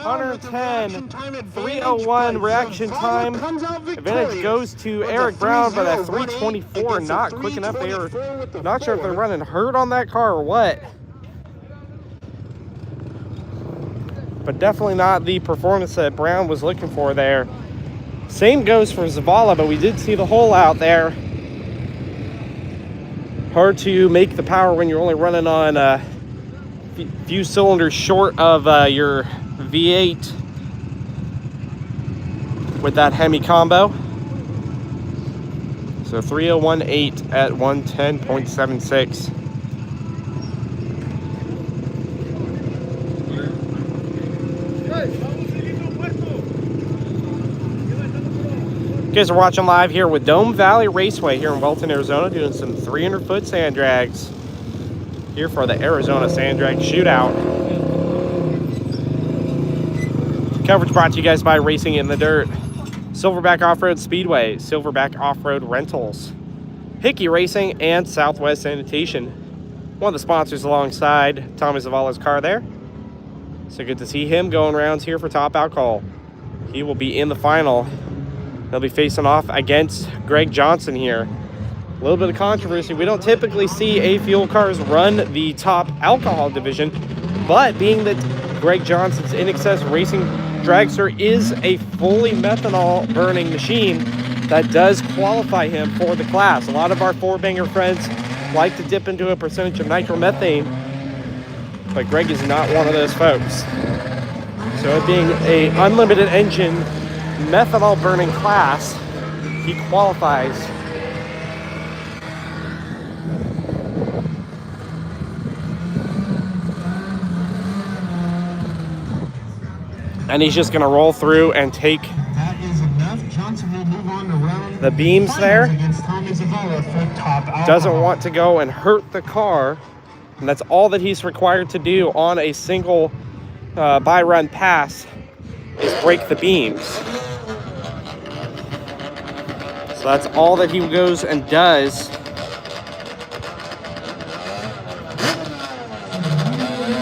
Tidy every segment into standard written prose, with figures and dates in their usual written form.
110, 301 reaction time. Advantage goes to Eric Brown, but at 324, not quick enough. They are not sure if they're running hurt on that car or what. But definitely not the performance that Brown was looking for there. Same goes for Zavala, but we did see the hole out there. Hard to make the power when you're only running on a few cylinders short of your V8 with that Hemi combo. So 301.8 at 110.76. You guys are watching live here with Dome Valley Raceway here in Welton, Arizona, doing some 300-foot sand drags here for the Arizona Sand Drag Shootout. Coverage brought to you guys by Racing in the Dirt, Silverback Offroad Speedway, Silverback Offroad Rentals, Hickey Racing, and Southwest Sanitation. One of the sponsors alongside Tommy Zavala's car there. So good to see him going rounds here for Top Alcohol. He will be in the final. They'll be facing off against Greg Johnson here. A little bit of controversy. We don't typically see A-Fuel cars run the Top Alcohol division, but being that Greg Johnson's In Excess Racing dragster is a fully methanol burning machine, that does qualify him for the class. A lot of our four-banger friends like to dip into a percentage of nitromethane, but Greg is not one of those folks. So it being a unlimited engine methanol burning class, he qualifies. And he's just going to roll through and take the beams there. Doesn't want to go and hurt the car. And that's all that he's required to do on a single by-run pass, is break the beams. So that's all that he goes and does.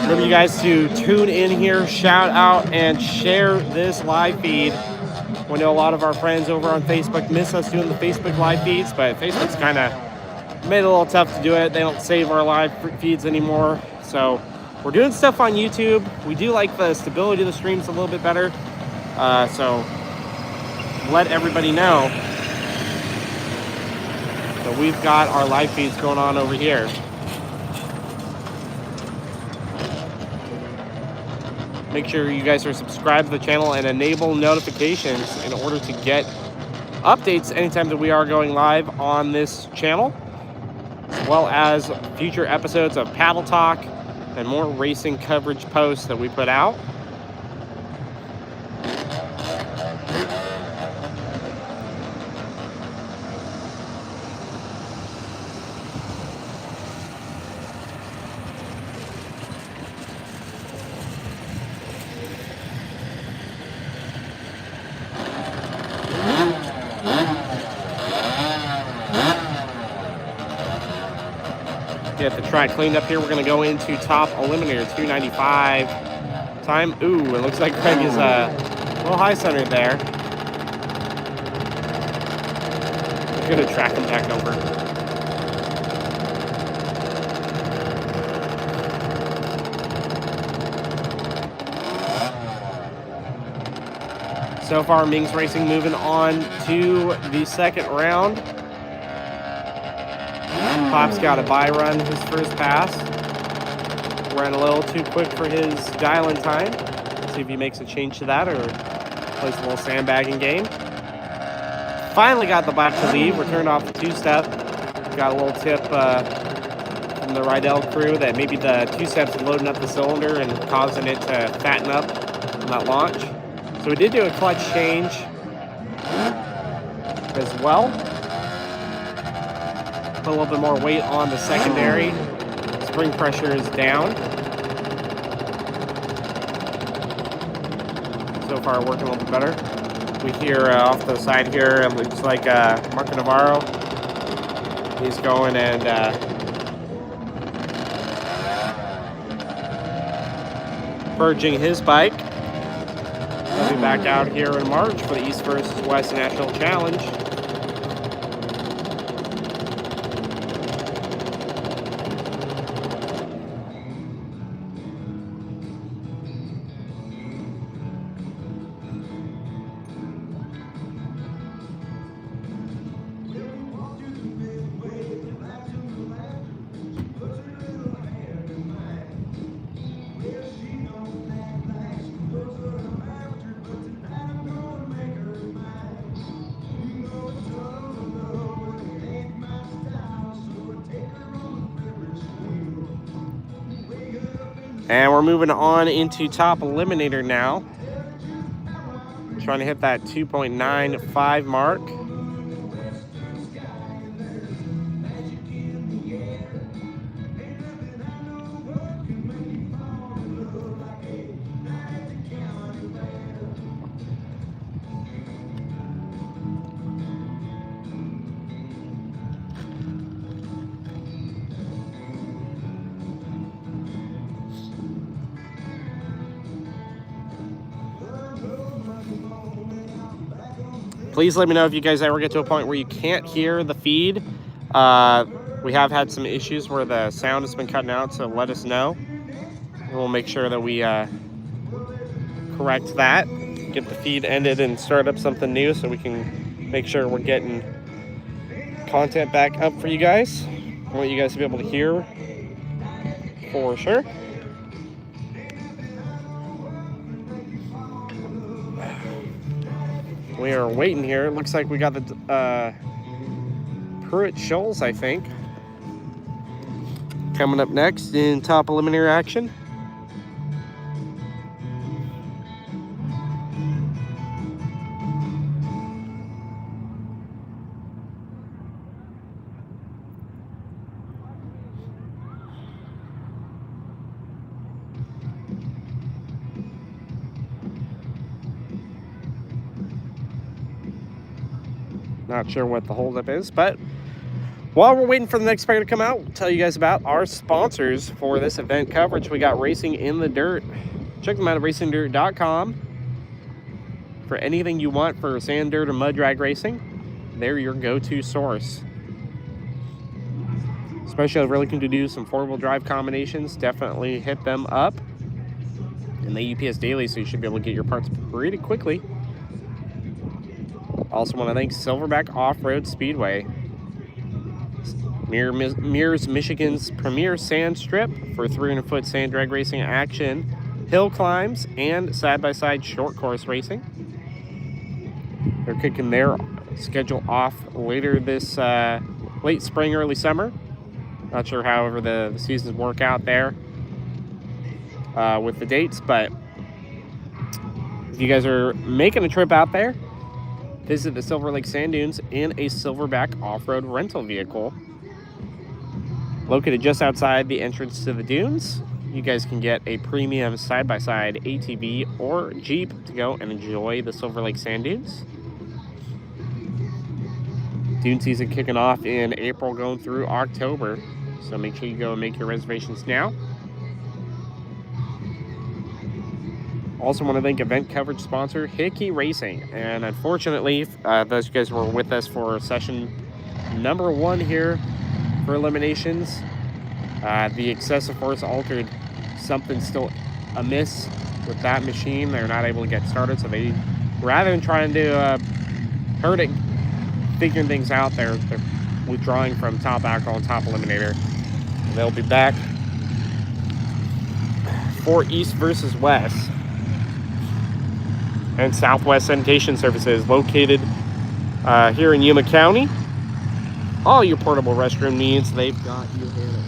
Remember, you guys, to tune in here, shout out, and share this live feed. We know a lot of our friends over on Facebook miss us doing the Facebook live feeds, but Facebook's kind of made it a little tough to do it. They don't save our live feeds anymore. So we're doing stuff on YouTube. We do like the stability of the streams a little bit better. So let everybody know that we've got our live feeds going on over here. Make sure you guys are subscribed to the channel and enable notifications in order to get updates anytime that we are going live on this channel, as well as future episodes of Paddle Talk and more racing coverage posts that we put out. Get the track cleaned up here. We're going to go into top eliminator, 295 time. Ooh, it looks like Craig is a little high centered there. I'm going to track him back over. So far, Ming's Racing moving on to the second round. Pop's got a bye run his first pass. Ran a little too quick for his dial-in time. Let's see if he makes a change to that or plays a little sandbagging game. Finally got the bike to leave. Returned off the two-step. Got a little tip from the Rydell crew that maybe the two-step's loading up the cylinder and causing it to fatten up on that launch. So we did do a clutch change as well. Put a little bit more weight on the secondary. Spring pressure is down. So far, working a little bit better. We hear off the side here, it looks like Marco Navarro. He's going and purging his bike. back out here in March for the East versus West National Challenge. And we're moving on into top eliminator now. Trying to hit that 2.95 mark. Please let me know if you guys ever get to a point where you can't hear the feed. We have had some issues where the sound has been cutting out, so let us know. And we'll make sure that we correct that, get the feed ended and start up something new so we can make sure we're getting content back up for you guys. I want you guys to be able to hear for sure. We are waiting here. It looks like we got the Pruitt Shoals, I think, coming up next in top eliminator action. Not sure what the holdup is, but while we're waiting for the next pair to come out, we'll tell you guys about our sponsors for this event coverage. We got Racing in the Dirt. Check them out at racingdirt.com for anything you want for sand, dirt, or mud drag racing. They're your go-to source. Especially if you're looking to do some four-wheel drive combinations, definitely hit them up. And they UPS daily, so you should be able to get your parts pretty quickly. Also want to thank Silverback Offroad Speedway. Mears, Michigan's premier sand strip for 300-foot sand drag racing action, hill climbs, and side-by-side short course racing. They're kicking their schedule off later this late spring, early summer. Not sure however the seasons work out there with the dates, but if you guys are making a trip out there, visit the Silver Lake Sand Dunes in a Silverback off-road rental vehicle. Located just outside the entrance to the dunes, you guys can get a premium side-by-side ATV or Jeep to go and enjoy the Silver Lake Sand Dunes. Dune season kicking off in April, going through October, so make sure you go and make your reservations now. Also want to thank event coverage sponsor Hickey Racing. And unfortunately, those you guys were with us for session number 1 here for eliminations, the excessive force altered something still amiss with that machine. They're not able to get started, so they, rather than trying to hurt it, figuring things out, they're withdrawing from top alcohol and top eliminator. And they'll be back for East versus West. And Southwest Sanitation Services, located here in Yuma County. All your portable restroom needs, they've got you handled.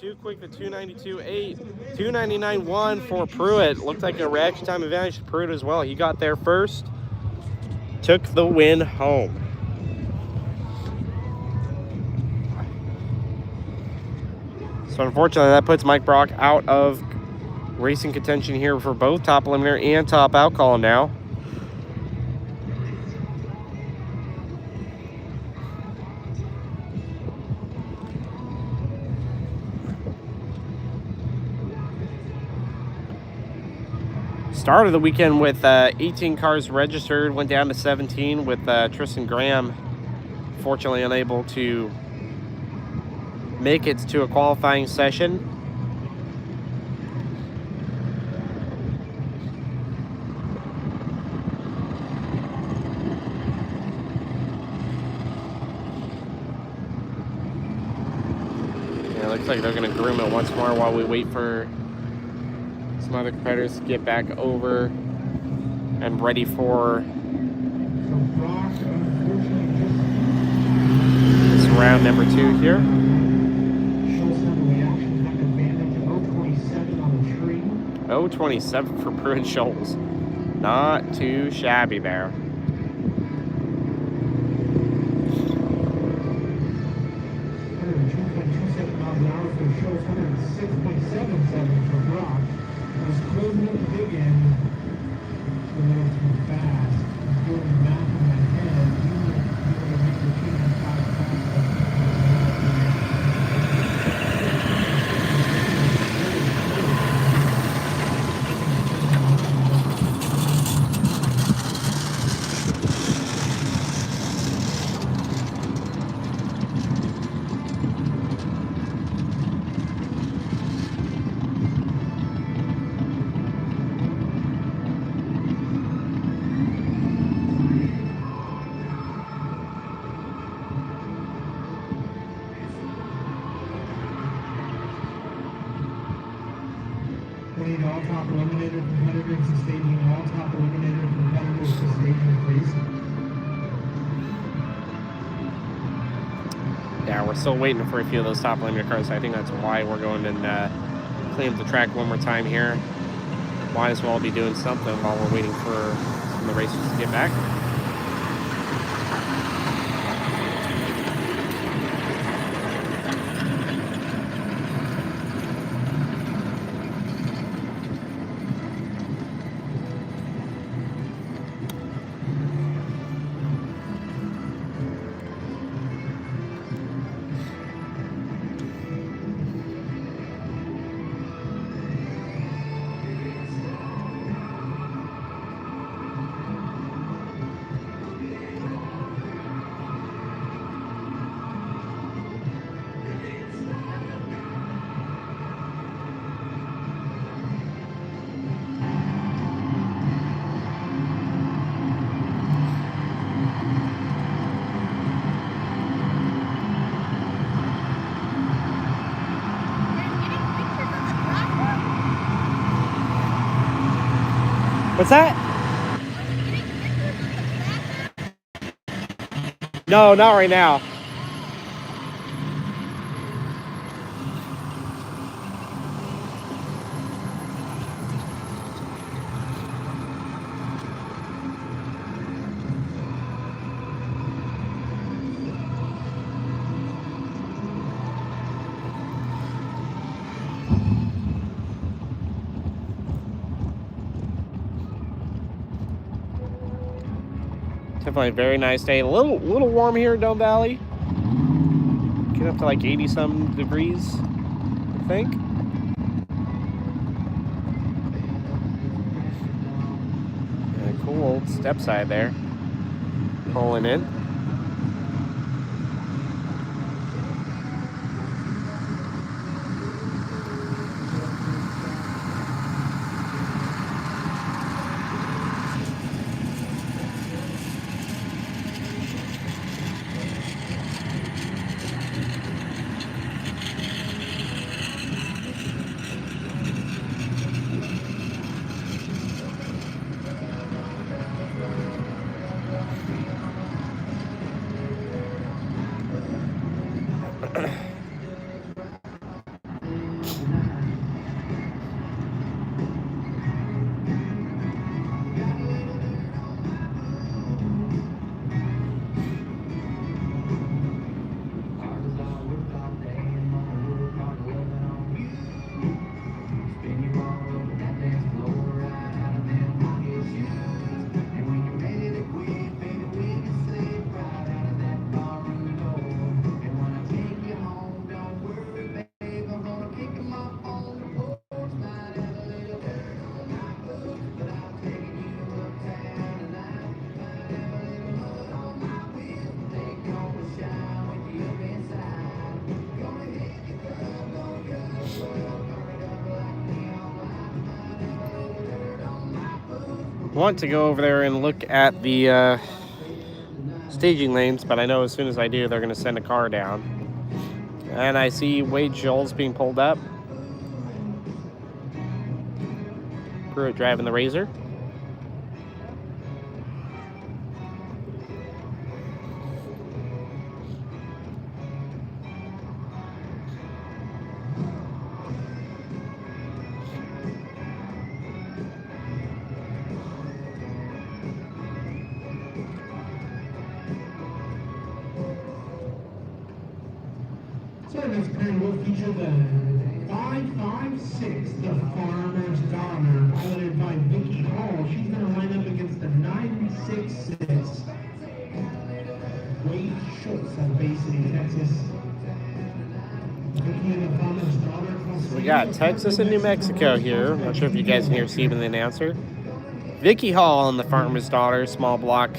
292 quick to 292.8. 299.1 for Pruitt. Looked like a reaction time advantage to Pruitt as well. He got there first. Took the win home. So unfortunately, that puts Mike Brock out of racing contention here for both top eliminator and top outcall now. Started the weekend with 18 cars registered, went down to 17 with Tristan Graham fortunately unable to make it to a qualifying session. Yeah, it looks like they're going to groom it once more while we wait for some other competitors to get back over and ready for this round number 2 here. 0.27 for Pruitt Scholes. Not too shabby there. All top eliminator competitors to staging. All top eliminator competitors to staging, please. Yeah, we're still waiting for a few of those top eliminator cars. I think that's why we're going and clean up the track one more time here. Might as well be doing something while we're waiting for some of the racers to get back. What's that? No, not right now. Definitely a very nice day. A little warm here in Dome Valley. Get up to like 80-some degrees, I think. Yeah, cool old step side there. Pulling in. want to go over there and look at the staging lanes, but I know as soon as I do, they're going to send a car down. And I see Wade Schultz being pulled up. Pruitt driving the Razor. Service pen will feature the 556, the Farmer's Daughter, piloted by Vicky Hall. She's going to line up against the 966. Wade Schultz at Bay City, Texas. Vicky and the Farmer's Daughter. We got Texas and New Mexico here. Not sure if you guys can hear Steven, the announcer. Vicky Hall and the Farmer's Daughter, small block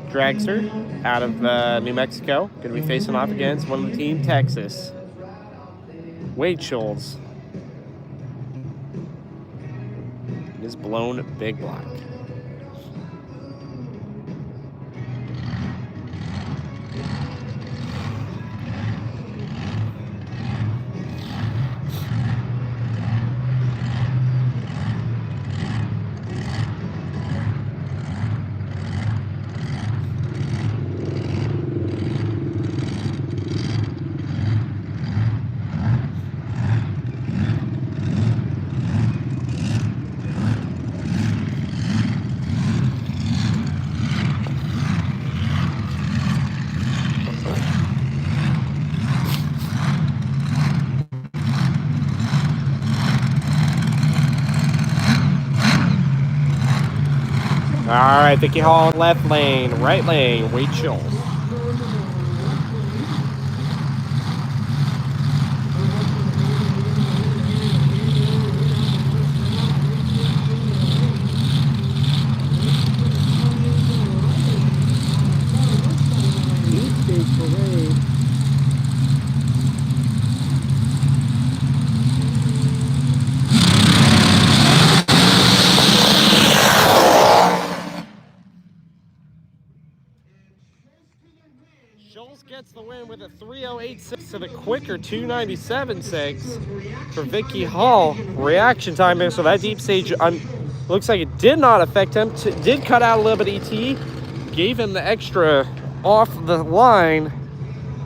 dragster out of New Mexico. Going to be facing off against one of the team, Texas. Wade Schultz is blown big block. All right, Vicky Hall left lane, right lane, Wade Schultz. Schultz gets the win with a 3:08.6 to the quicker 2:97.6 for Vicky Hall. Reaction time there, so that deep stage looks like it did not affect him. Did cut out a little bit of ET, gave him the extra off the line.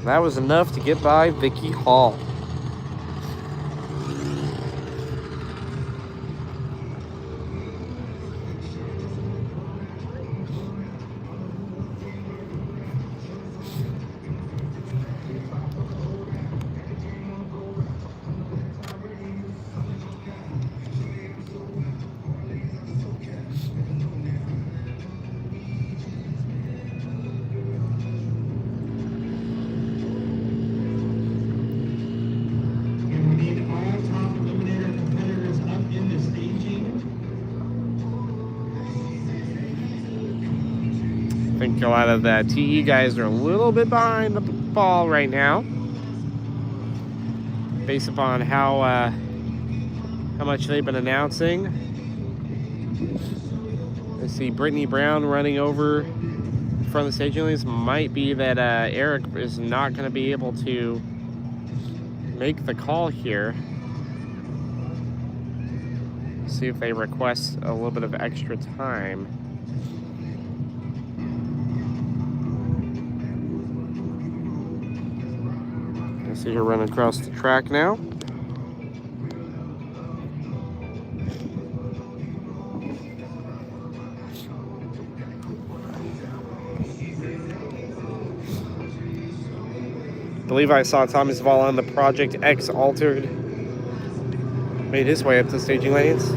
That was enough to get by Vicky Hall. I think a lot of the TE guys are a little bit behind the ball right now, based upon how much they've been announcing. I see Brittany Brown running over in front of the staging lanes. Might be that Eric is not going to be able to make the call here. See if they request a little bit of extra time. See her running across the track now. I believe I saw Tommy Zavala on the Project X Altered made his way up to the staging lanes.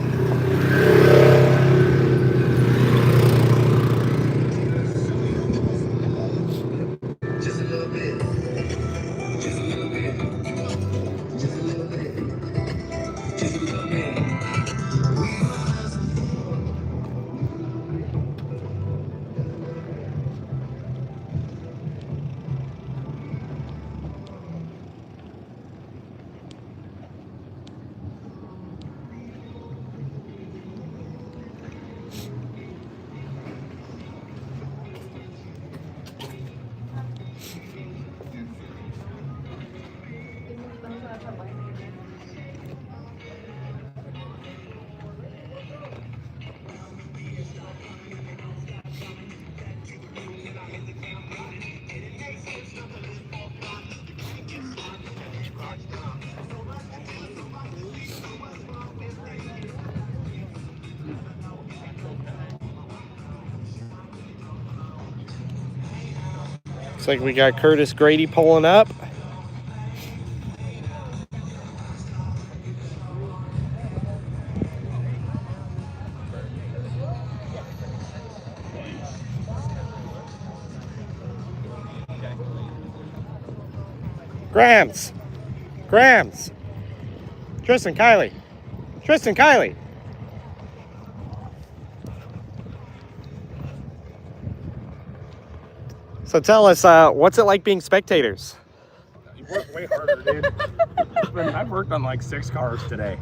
Looks like we got Curtis Grady pulling up. Grams. Tristan Kiley. So tell us, what's it like being spectators? You work way harder, dude. I've worked on like 6 cars today.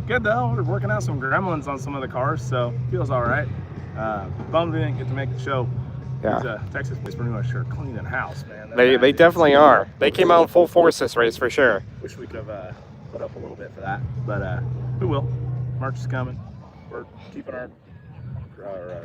Good though. We're working out some gremlins on some of the cars, so feels all right. Bummed we didn't get to make the show. Yeah. Texas boys pretty much are cleaning house, man. They definitely are. They came out in full force this race for sure. Wish we could have put up a little bit for that, but we will. March is coming. We're keeping our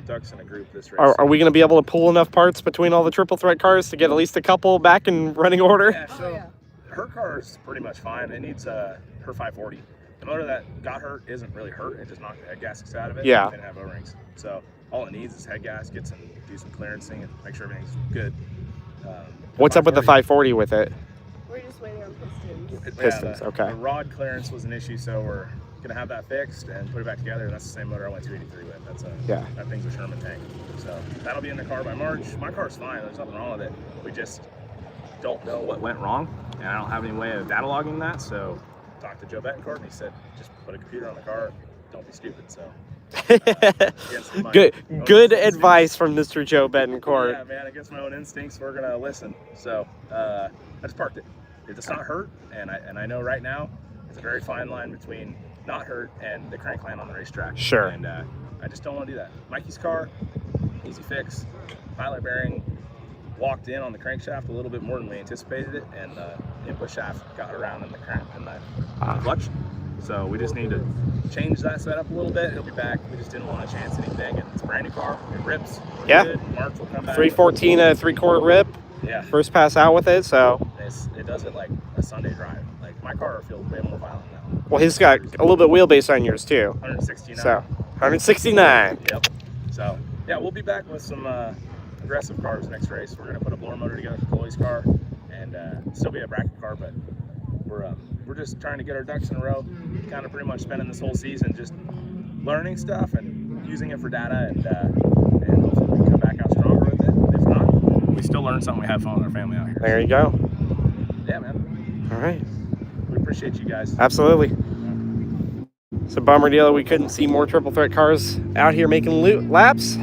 ducks in a group this race. Are we going to be able to pull enough parts between all the triple threat cars to get at least a couple back in running order? Yeah, so her car is pretty much fine. It needs her 540. The motor that got hurt isn't really hurt. It just knocked the head gaskets out of it. Yeah. It didn't have O-rings. So all it needs is head gaskets and do some clearancing and make sure everything's good. What's up with the 540 with it? We're just waiting on pistons. Pistons, okay. The rod clearance was an issue, so we're gonna have that fixed and put it back together. And that's the same motor I went 283 with. That thing's a Sherman tank. So that'll be in the car by March. My car's fine. There's nothing wrong with it. We just don't know what went wrong, and I don't have any way of data logging that. So talked to Joe Betancourt, and he said just put a computer on the car. Don't be stupid. So. Good advice from Mr. Joe Betancourt. Yeah, man, against my own instincts, we're gonna listen. So I just parked it. It's not hurt, and I know right now it's a very fine line between not hurt and the crank line on the racetrack. Sure. And I just don't want to do that. Mikey's car, easy fix. Pilot bearing walked in on the crankshaft a little bit more than we anticipated it, and the input shaft got around in the crank and the clutch. So we just need to change that setup a little bit. He'll be back. We just didn't want to chance anything, and it's a brand new car. It rips. Yeah. Good. March will come back. 314, a 3/4 rip. Yeah. First pass out with it, so. It does it like a Sunday drive. Like my car feels way more violent now. Well, he's got a little bit wheelbase on yours too. 169. So 169. Yep. So yeah, we'll be back with some aggressive cars next race. We're gonna put a blower motor together for Chloe's car, and still be a bracket car, but we're just trying to get our ducks in a row. Kind of pretty much spending this whole season just learning stuff and using it for data, and hopefully we can come back out stronger with it. If not, we still learn something. We have fun with our family out here. There you go. Yeah, man. All right. We appreciate you guys. Absolutely. It's a bummer deal that we couldn't see more triple threat cars out here making laps.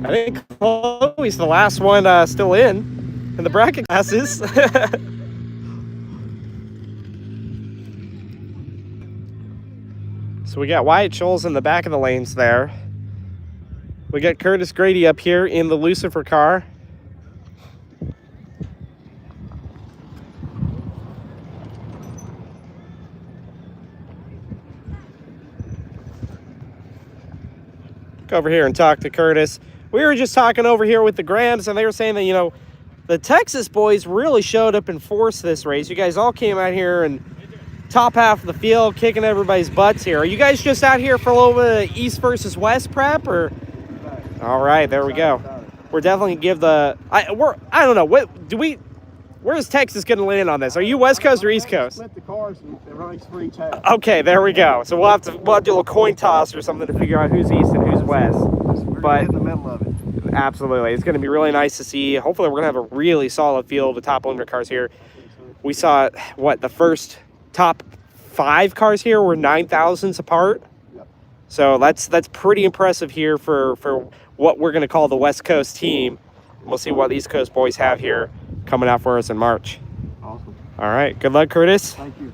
I think Chloe's the last one still in the bracket classes. So we got Wyatt Scholes in the back of the lanes there. We got Curtis Grady up here in the Lucifer car. Go over here and talk to Curtis. We were just talking over here with the Grams, and they were saying that, you know, the Texas boys really showed up in force this race. You guys all came out here and top half of the field, kicking everybody's butts here. Are you guys just out here for a little bit of East versus West prep, or? All right, there we go. We're definitely gonna give the. I don't know. What do we? Where's Texas gonna land on this? Are you West Coast or East Coast? Split the cars and it runs for each half. Okay, there we go. So we'll have to do a little coin toss or something to figure out who's East and who's West. We're But in the middle of it. absolutely, it's gonna be really nice to see. Hopefully, we're gonna have a really solid field of top limiter cars here. We saw the first top 5 cars here were 9,000s apart. Yep. So that's pretty impressive here for what we're going to call the West Coast team. We'll see what East Coast boys have here coming out for us in March. Awesome. All right, good luck, Curtis. Thank you.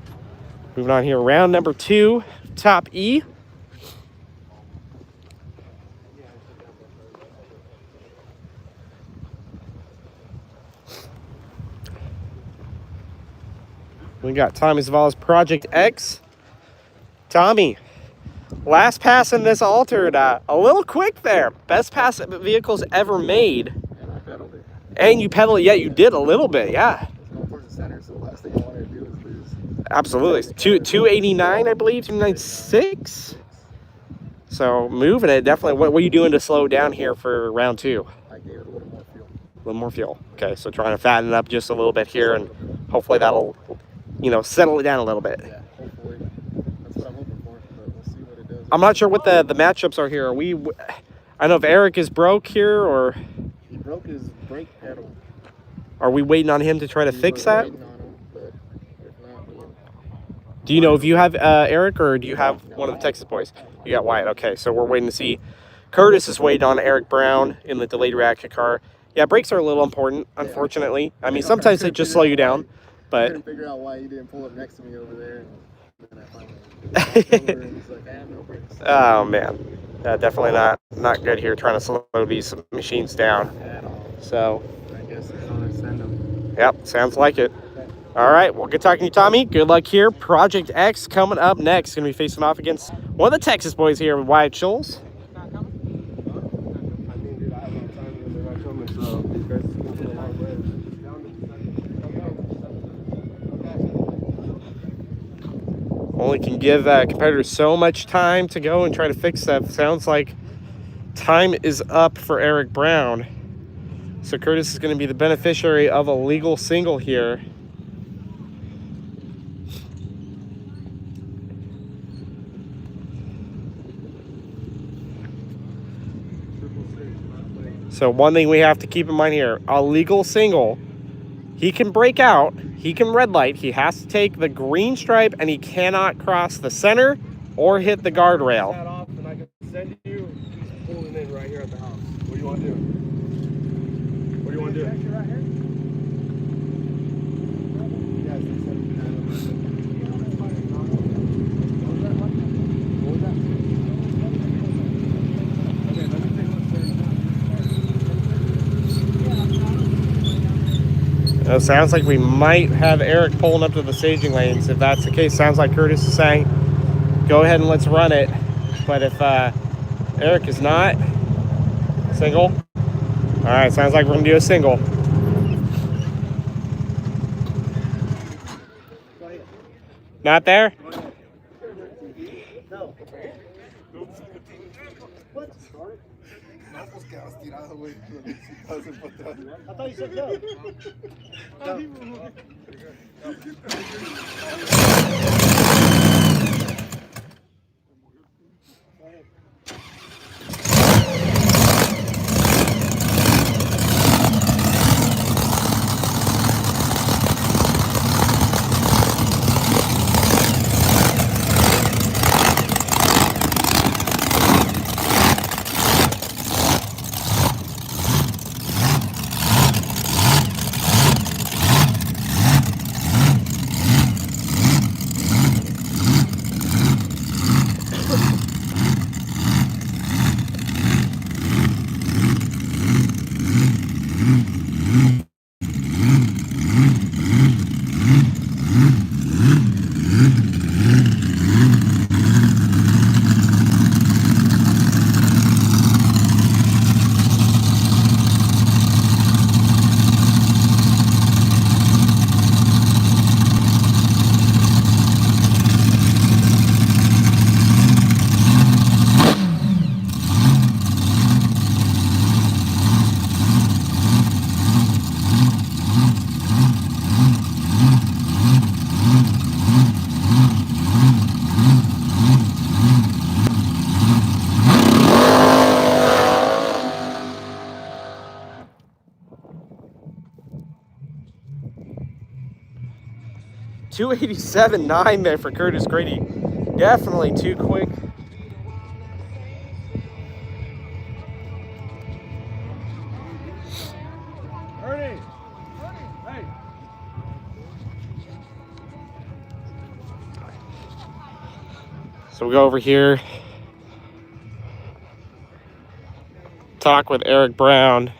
Moving on here, round number 2, top E. We got Tommy Zavala's Project X. Tommy, last pass in this altered, a little quick there. Best pass that vehicle's ever made. And I pedaled it. And you pedal, yeah, you did a little bit, yeah. It's going towards the center, so the last thing I wanted to do is lose. Absolutely. 289, I believe, 296. So moving it, definitely. What were you doing to slow down here for round 2? I gave it a little more fuel. little more fuel. Okay, so trying to fatten it up just a little bit here, and hopefully that'll, you know, settle it down a little bit. Yeah, hopefully. That's what I'm hoping for, but we'll see what it does. I'm not sure what the matchups are here. I don't know if Eric is broke here, or He broke his brake pedal. are we waiting on him to try to We fix were that? waiting on him, but if not, we'll... Do you know if you have Eric, or do you have one of the Texas boys? You got Wyatt. Okay, so we're waiting to see. Curtis is waiting on Eric Brown in the delayed reaction car. Yeah, brakes are a little important, unfortunately. I mean, sometimes they just slow you down, I but couldn't figure out why he didn't pull up next to me over there. And then I finally walked over and he's like, I have no brakes. oh man, definitely not good here trying to slow these machines down. At all. So, I guess it's on to send him. yep, sounds like it. All right, well, good talking to you, Tommy. Good luck here. Project X coming up next. Going to be facing off against one of the Texas boys here with Wyatt Schultz. I mean, dude, I have no time when they're not coming, so these guys are going to a long way. Only can give competitors so much time to go and try to fix that. Sounds like time is up for Eric Brown. So Curtis is going to be the beneficiary of a legal single here. So one thing we have to keep in mind here, a legal single, he can break out, he can red light, he has to take the green stripe, and he cannot cross the center or hit the guardrail. That off and I can send you. He's pulling in right here at the house. What do you want to do? What do you want to do? Right here? It sounds like we might have Eric pulling up to the staging lanes. If that's the case, sounds like Curtis is saying, go ahead and let's run it. But if Eric is not, single. All right, sounds like we're gonna do a single. Not there? No. I thought you said no. .287.9 there for Curtis Grady. Definitely too quick. Ernie! Hey! So we go over here, talk with Eric Brown.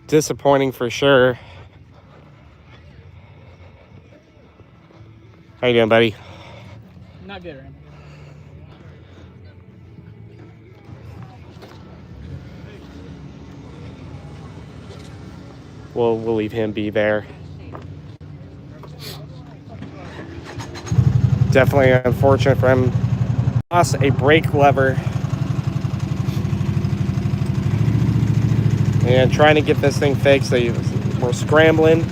Disappointing for sure. How you doing, buddy? Not good, right? We'll leave him be there. Definitely unfortunate for him. Lost a brake lever. and trying to get this thing fixed. They were scrambling.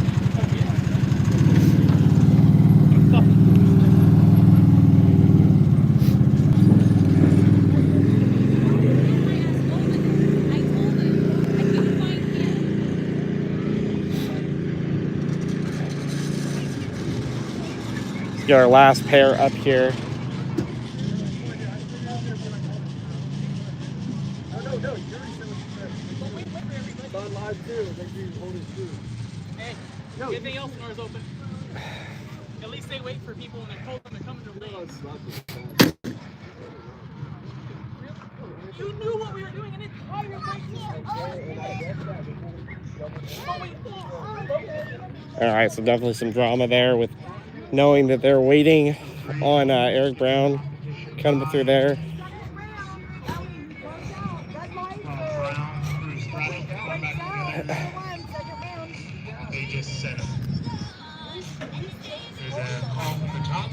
Let's get our last pair up here. Hey, everything else doors open. At least they wait for people when they're told them to come to the lanes. You knew what we were doing and it's why you're All right, so definitely some drama there with knowing that they're waiting on Eric Brown coming through there. They just set up. There's a call from the top,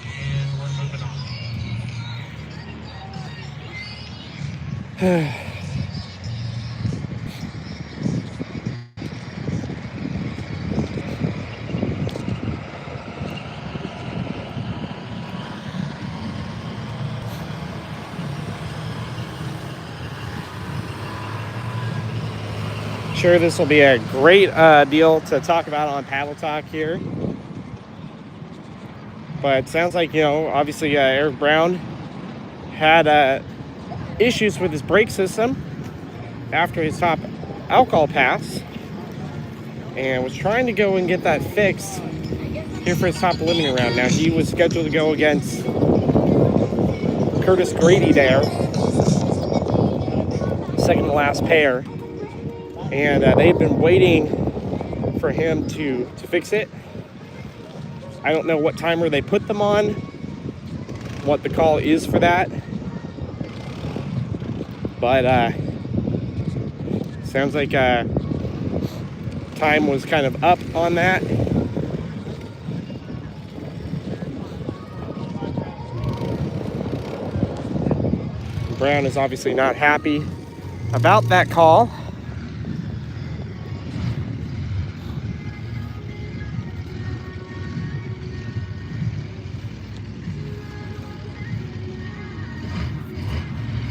and we're moving on. Sure, this will be a great deal to talk about on Paddle Talk here. But it sounds like, you know, obviously Eric Brown had issues with his brake system after his top alcohol pass and was trying to go and get that fixed here for his top eliminator round. Now, he was scheduled to go against Curtis Grady there, second to last pair. And they've been waiting for him to fix it. I don't know what timer they put them on, what the call is for that. But sounds like time was kind of up on that. Brown is obviously not happy about that call.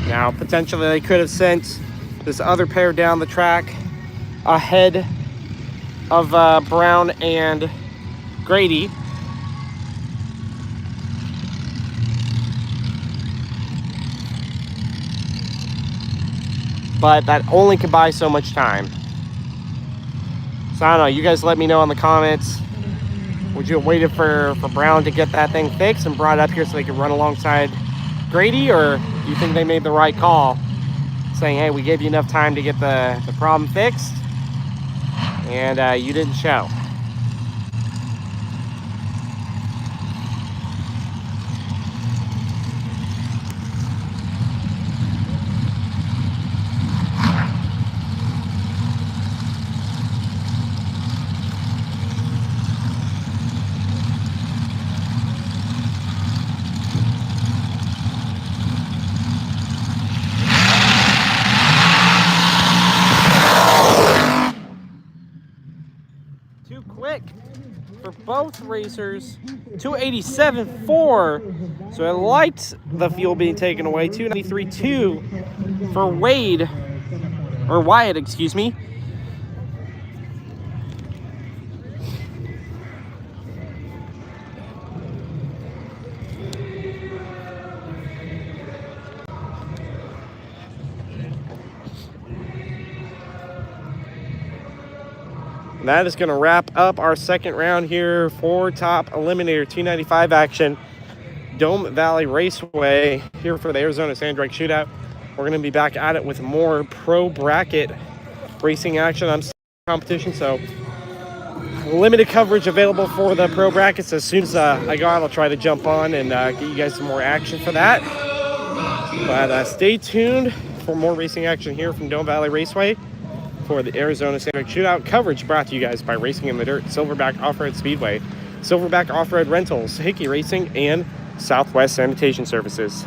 Now, potentially they could have sent this other pair down the track ahead of Brown and Grady. But that only can buy so much time. So I don't know, you guys let me know in the comments. Would you have waited for Brown to get that thing fixed and brought it up here so they could run alongside Grady, or do you think they made the right call saying, hey, we gave you enough time to get the problem fixed and you didn't show? Too quick for both racers. 287.4. So I liked the fuel being taken away. 293.2 for Wyatt, excuse me. That is going to wrap up our second round here for Top Eliminator 295 action. Dome Valley Raceway here for the Arizona Sand Drag Shootout. We're going to be back at it with more pro bracket racing action on competition. So limited coverage available for the pro brackets. As soon as I go out, I'll try to jump on and get you guys some more action for that. But stay tuned for more racing action here from Dome Valley Raceway for the Arizona Sand Drag Shootout. Coverage brought to you guys by Racing in the Dirt, Silverback Offroad Speedway, Silverback Offroad Rentals, Hickey Racing, and Southwest Sanitation Services.